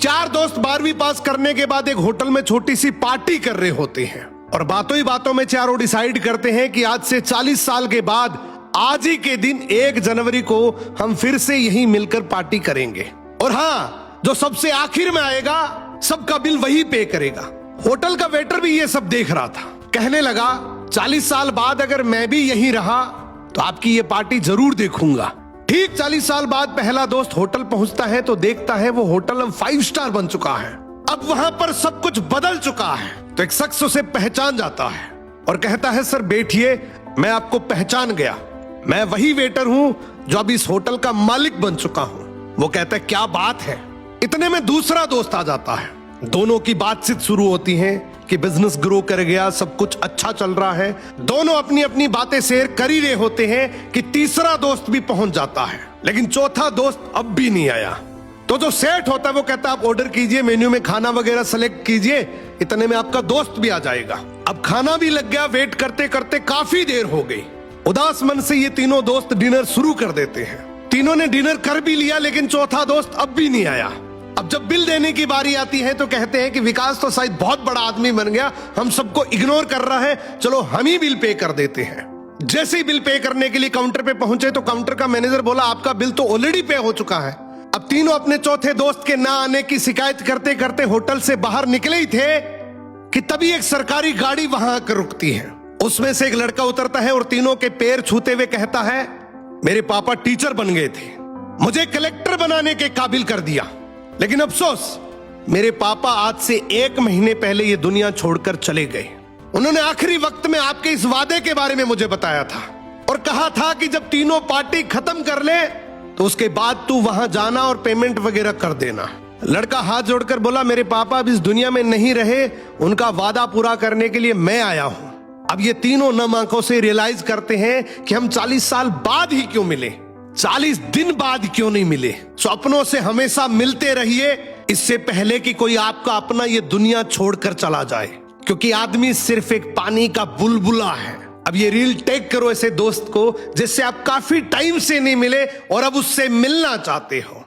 चार दोस्त 12वीं पास करने के बाद एक होटल में छोटी सी पार्टी कर रहे होते हैं और बातों ही बातों में चारों डिसाइड करते हैं कि आज से 40 साल के बाद आज ही के दिन 1 जनवरी को हम फिर से यहीं मिलकर पार्टी करेंगे। और हाँ, जो सबसे आखिर में आएगा सबका बिल वही पे करेगा। होटल का वेटर भी ये सब देख रहा था। कहने लगा 40 साल बाद अगर मैं भी यहीं रहा तो आपकी ये पार्टी जरूर देखूंगा। ठीक 40 साल बाद पहला दोस्त होटल पहुंचता है तो देखता है वो होटल अब 5 स्टार बन चुका है। अब वहां पर सब कुछ बदल चुका है। तो एक शख्स उसे पहचान जाता है और कहता है सर बैठिए, मैं आपको पहचान गया, मैं वही वेटर हूं जो अब इस होटल का मालिक बन चुका हूं। वो कहता है क्या बात है। इतने में दूसरा दोस्त आ जाता है। दोनों की बातचीत शुरू होती है कि बिजनेस ग्रो कर गया, सब कुछ अच्छा चल रहा है। दोनों अपनी अपनी बातें शेयर कर ही रहे होते हैं कि तीसरा दोस्त भी पहुंच जाता है, लेकिन चौथा दोस्त अब भी नहीं आया। तो जो सेठ होता है वो कहता है आप ऑर्डर कीजिए, मेन्यू में खाना वगैरह सेलेक्ट कीजिए, इतने में आपका दोस्त भी आ जाएगा। अब खाना भी लग गया। वेट करते करते काफी देर हो गई। उदास मन से ये तीनों दोस्त डिनर शुरू कर देते हैं। तीनों ने डिनर कर भी लिया, लेकिन चौथा दोस्त अब भी नहीं आया। अब जब बिल देने की बारी आती है तो कहते हैं कि विकास तो शायद बहुत बड़ा आदमी बन गया, हम सबको इग्नोर कर रहा है, चलो हम ही बिल पे कर देते हैं। जैसे ही बिल पे करने के लिए काउंटर पे पहुंचे तो काउंटर का मैनेजर बोला आपका बिल तो ऑलरेडी पे हो चुका है। अब तीनों अपने चौथे दोस्त के ना आने की शिकायत करते करते होटल से बाहर निकले ही थे कि तभी एक सरकारी गाड़ी वहां आकर रुकती है। उसमें से एक लड़का उतरता है और तीनों के पैर छूते हुए कहता है मेरे पापा टीचर बन गए थे, मुझे कलेक्टर बनाने के काबिल कर दिया, लेकिन अफसोस मेरे पापा आज से 1 महीने पहले ये दुनिया छोड़कर चले गए। उन्होंने आखिरी वक्त में आपके इस वादे के बारे में मुझे बताया था और कहा था कि जब तीनों पार्टी खत्म कर ले तो उसके बाद तू वहां जाना और पेमेंट वगैरह कर देना। लड़का हाथ जोड़कर बोला मेरे पापा अब इस दुनिया में नहीं रहे, उनका वादा पूरा करने के लिए मैं आया हूं। अब ये तीनों नम आंखों से रियलाइज करते हैं कि हम 40 साल बाद ही क्यों मिले, 40 दिन बाद क्यों नहीं मिले। सपनों से हमेशा मिलते रहिए, इससे पहले कि कोई आपका अपना ये दुनिया छोड़कर चला जाए, क्योंकि आदमी सिर्फ एक पानी का बुलबुला है। अब ये रील टेक करो ऐसे दोस्त को जिससे आप काफी टाइम से नहीं मिले और अब उससे मिलना चाहते हो।